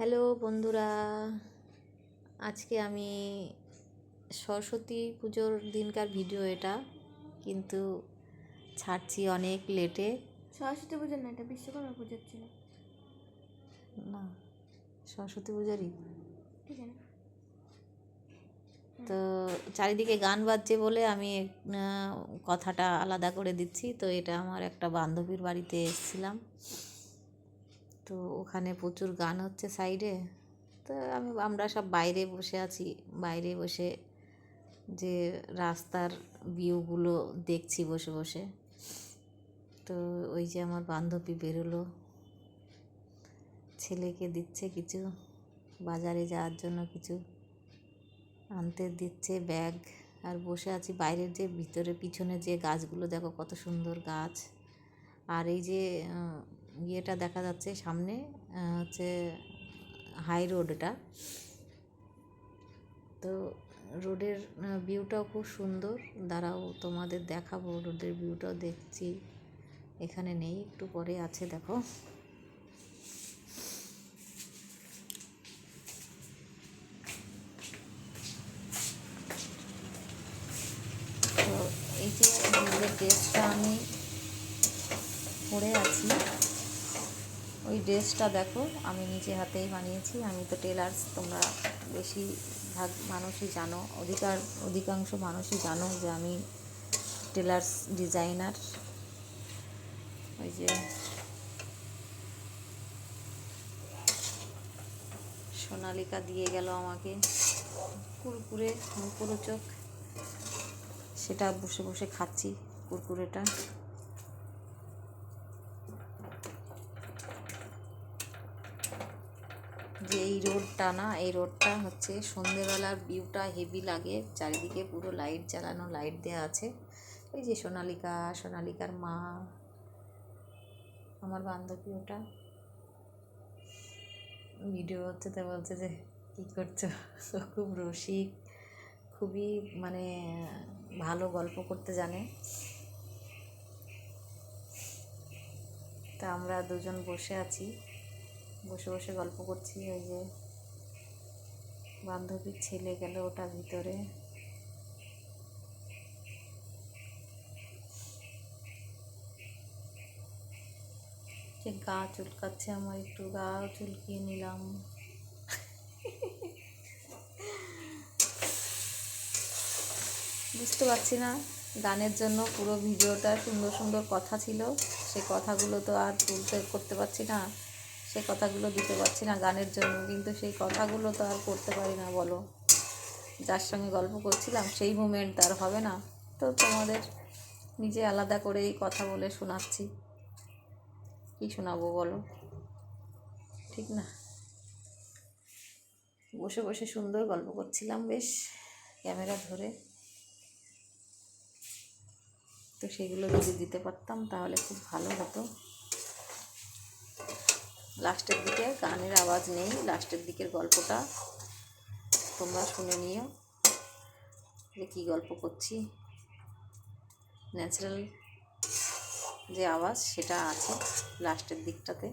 Hello বন্ধুরা, আজকে আমি সরস্বতী পুজোর দিনকার ভিডিও এটা, কিন্তু ছাড়ছি অনেক লেটে। সরস্বতী পুজোর না, এটা বিশ্বকর্মা পুজোর ছিল। না, সরস্বতী পুজোরই ঠিক আছে। তো চারিদিকে গান বাজছে বলে আমি কথাটা আলাদা করে দিচ্ছি। তো এটা আমার একটা বান্ধবীর বাড়িতে এসেছিলাম, তো ওখানে প্রচুর গান হচ্ছে সাইডে। তো আমরা সব বাইরে বসে আছি, বাইরে বসে যে রাস্তার ভিউগুলো দেখছি বসে বসে। তো ওই যে আমার বান্ধবী বেরোলো, ছেলেকে দিচ্ছে কিছু বাজারে যাওয়ার জন্য, কিছু আনতে দিচ্ছে ব্যাগ। আর বসে আছি বাইরের যে ভিতরে পিছনে যে গাছগুলো দেখো কত সুন্দর গাছ। আর এই যে ইয়েটা দেখা যাচ্ছে সামনে, হচ্ছে হাই রোড এটা। তো রোডের ভিউটাও খুব সুন্দর। দাঁড়াও তোমাদের দেখাবো, রোডের ভিউটাও দেখছি। এখানে নেই, একটু পরে আছে, দেখো। তো এই যে নিজের ড্রেসটা আমি পরে আছি, ওই ড্রেসটা দেখো আমি নিজে হাতেই বানিয়েছি। আমি তো টেলার্স, তোমরা বেশিরভাগ মানুষই জানো, অধিকাংশ মানুষই জানো যে আমি টেলার্স ডিজাইনার। ওই যে সোনালিকা দিয়ে গেল আমাকে কুরকুরে, মুখরোচক, সেটা বসে বসে খাচ্ছি কুরকুরেটা। যে এই রোডটা না, এই রোডটা হচ্ছে সন্ধেবেলার ভিউটা হেভি লাগে। চারিদিকে পুরো লাইট জ্বালানো, লাইট দেওয়া আছে। ওই যে সোনালিকার মা আমার বান্ধবী, ওটা ভিডিও হচ্ছে। তো বলছে যে কী করছো, খুব রসিক, খুবই মানে ভালো গল্প করতে জানে। তা আমরা দুজন বসে আছি, বসে বসে গল্প করছি। ওই যে বান্ধবীর ছেলে গেল ওটা ভিতরে। যে গা চুলকাচ্ছে আমার, একটু গাও চুলকিয়ে নিলাম। বুঝতে পারছি না, গানের জন্য পুরো ভিডিওটা সুন্দর সুন্দর কথা ছিল, সেই কথাগুলো তো আর করতে পারছি না, সেই কথাগুলো দিতে পারছি না গানের জন্য। কিন্তু সেই কথাগুলো তো আর করতে পারি না, বলো। যার সঙ্গে গল্প করছিলাম সেই মুমেন্ট আর হবে না। তো তোমাদের নিজে আলাদা করেই কথা বলে শোনাচ্ছি। কী শোনাবো বলো, ঠিক না? বসে বসে সুন্দর গল্প করছিলাম বেশ, ক্যামেরা ধরে। তো সেগুলো যদি দিতে পারতাম তাহলে খুব ভালো হতো। লাস্টের দিকে গানের আওয়াজ নেই, লাস্টের দিকের গল্পটা তোমরা শুনে নিও যে কী গল্প করছি। ন্যাচারাল যে আওয়াজ সেটা আছে লাস্টের দিকটাতে।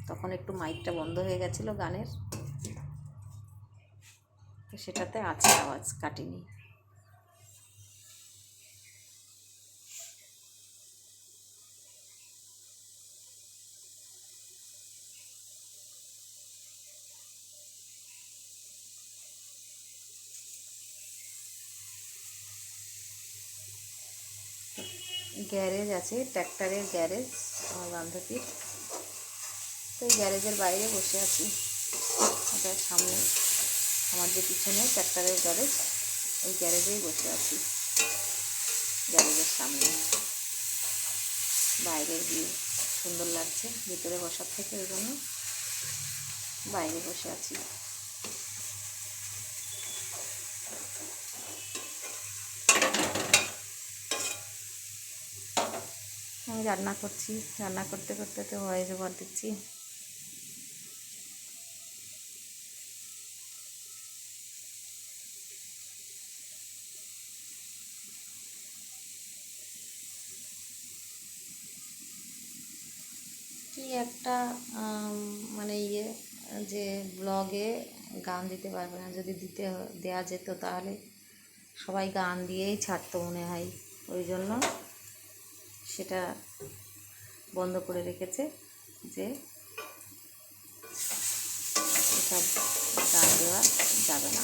তখন একটু মাইকটা বন্ধ হয়ে গেছিলো গানের, তো সেটাতে আছে আওয়াজ, কাটিনি। গ্যারেজ আছে, ট্র্যাক্টরের গ্যারেজ আমার বান্ধবীর। তো এই গ্যারেজের বাইরে বসে আছি। ওটার সামনে আমার যে পিছনে ট্র্যাক্টরের গ্যারেজ, ওই গ্যারেজেই বসে আছি। গ্যারেজের সামনে বাইরের ভিউ সুন্দর লাগছে ভিতরে বসার থেকে, ওই জন্য বাইরে বসে আছি। আমি রান্না করছি, রান্না করতে করতে তো ভয়েস ওভার দিচ্ছি। কি একটা মানে যে ব্লগে গান দিতে পারবে না। যদি দেওয়া যেত তাহলে সবাই গান দিয়েই ছাড়তো মনে হয়। ওই জন্য সেটা বন্ধ করে রেখেছে যে এসব গান দেওয়া যাবে না।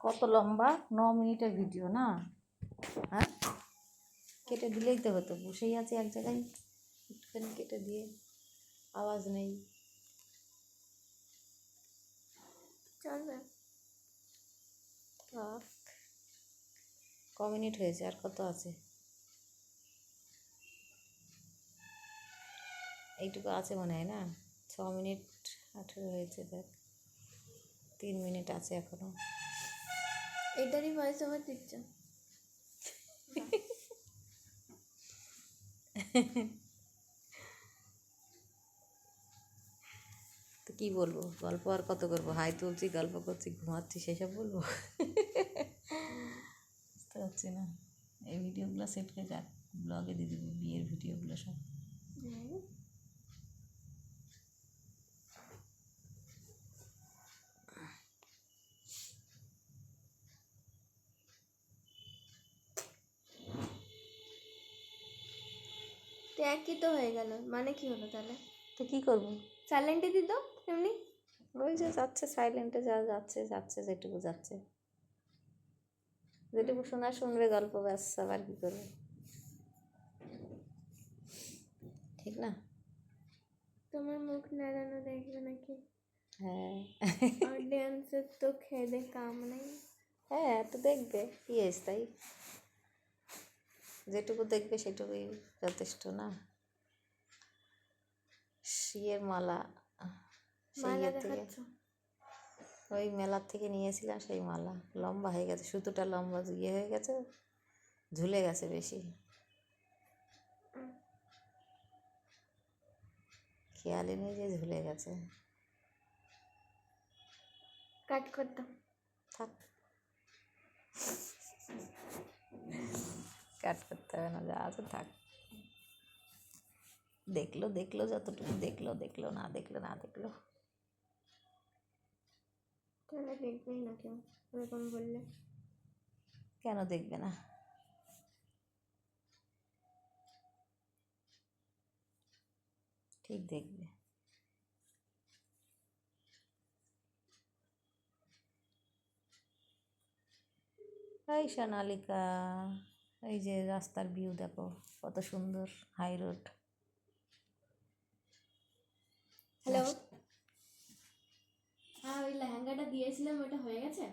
কত লম্বা, 9 মিনিটের ভিডিও না? হ্যাঁ, কেটে দিলেই তো হতো। বসেই আছে এক জায়গায়, একটুখানি কেটে দিয়ে, আওয়াজ নেই। চলবে। থাক। ক মিনিট হয়েছে, আর কত আছে? এইটুকু আছে মনে হয় না? 6 মিনিট 18 হয়েছে। দেখ, 3 মিনিট আছে এখনো। এটারই ভয়েস ওভার দিচ্ছ? তো কী বলবো? গল্প আর কত করবো? হাই তুলছি, গল্প করছি, ঘুমাচ্ছি, সেসব বলবো? বুঝতে পারছি না। এই ভিডিওগুলো সেট করে যাক, ব্লগে দিয়ে দিবি বিয়ের ভিডিওগুলো সব। তো একই তো হয়ে গেল, মানে কি হলো তাহলে? তো কী করবো? সাইলেন্টে দিত এমনি। ওই যে যাচ্ছে সাইলেন্টে, যা যাচ্ছে যাচ্ছে, যেটুকু যাচ্ছে, যেটুকু শোনা শুনবে গল্প, ব্যাস। আবার কী করবে? ঠিক না? তোমার মুখ নাড়ানো দেখবে নাকি? হ্যাঁ। অডিয়েন্সের তো খেয়ে কাম নেই। হ্যাঁ, তো দেখবে, কি হয়েছে তাই? যেটুকু দেখবে সেটুকুই যথেষ্ট না? শিয়ের মালা, সেই মালা ইয়ে থেকে, দেখাচ্ছ? ওই মেলার থেকে নিয়েছিলাম সেই মালা। লম্বা হয়ে গেছে, সুতোটা লম্বা ইয়ে হয়ে গেছে, ঝুলে গেছে বেশি। খেয়ালই নেই যে ঝুলে গেছে। কাট করতাম। থাক, কাট করতে হবে না, যা আছে থাক। দেখলো দেখলো, যতটুকু দেখলো দেখলো, না দেখলো না দেখলো। তাহলে দেখবেই না কেউ ওরকম বললে। কেন দেখবে না? ঠিক দেখবে। এই সোনালিকা, এই যে রাস্তার ভিউ দেখো কত সুন্দর, হাই রোড। হ্যালো। হ্যাঁ, ওই লেহেঙ্গাটা দিয়েছিলাম, ওটা হয়ে গেছে?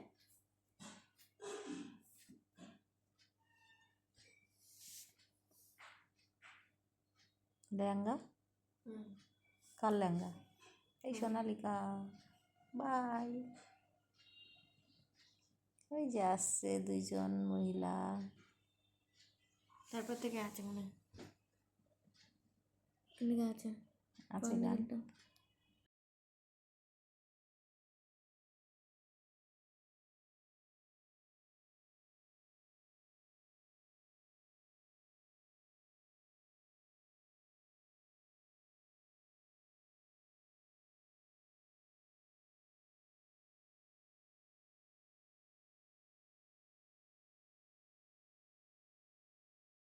লেহেঙ্গা? কার লেহেঙ্গা? এই সোনালিকা, বাই। ওই যে আসছে দুইজন মহিলা। তারপর থেকে আছে মনে হয়। কিনে আছে আছে বন্ধ গান, কিন্তু।